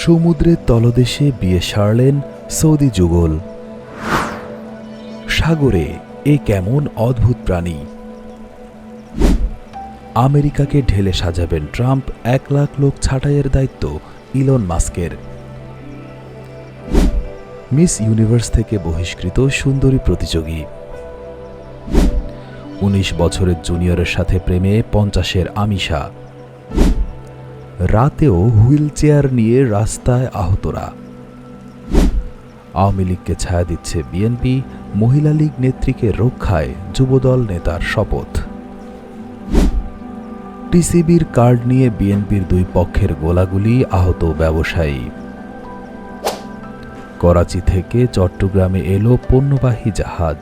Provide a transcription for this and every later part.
সমুদ্রের তলদেশে বিয়ে সারলেন সৌদি যুগল। সাগরে এ কেমন অদ্ভুত প্রাণী। আমেরিকাকে ঢেলে সাজাবেন ট্রাম্প, 1 লাখ লোক ছাঁটাইয়ের দায়িত্ব ইলন মাস্কের। মিস ইউনিভার্স থেকে বহিষ্কৃত সুন্দরী প্রতিযোগী। 19 বছরের জুনিয়রের সাথে প্রেমে 50-এর আমিষা। রাতেও হুইল চেয়ার নিয়ে রাস্তায় আহতরা। আওয়ামী লীগকে ছায়া দিচ্ছে বিএনপি, মহিলা লীগ নেত্রীকে রক্ষায় যুবদল নেতার শপথ। টিসিবির কার্ড নিয়ে বিএনপির 2 পক্ষের গোলাগুলি, আহত ব্যবসায়ী। করাচি থেকে চট্টগ্রামে এলো পণ্যবাহী জাহাজ।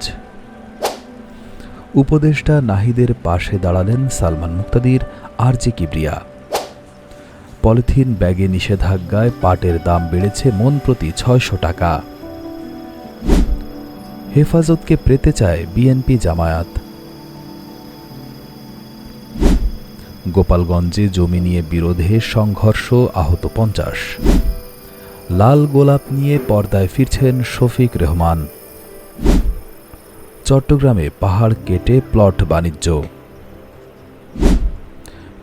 উপদেষ্টা নাহিদের পাশে দাঁড়ালেন সালমান মুক্তাদির, আরজে কিবরিয়া। পলিথিন ব্যাগে নিষেধাজ্ঞায় পাটের দাম বেড়েছে মন প্রতি 600 টাকা। হেফাজতকে পেতে চায় বিএনপি জামায়াত। গোপালগঞ্জে জমি নিয়ে বিরোধে সংঘর্ষ, আহত 50। লাল গোলাপ নিয়ে পর্দায় ফিরছেন শফিক রেহমান। চট্টগ্রামে পাহাড় কেটে প্লট বাণিজ্য।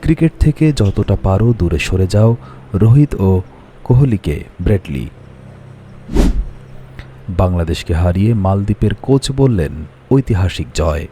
ক্রিকেট থেকে যতটা পারো দূরে সরে যাও, রোহিত ও কোহলিকে ব্রেটলি। বাংলাদেশকে হারিয়ে মালদ্বীপের কোচ বললেন ঐতিহাসিক জয়।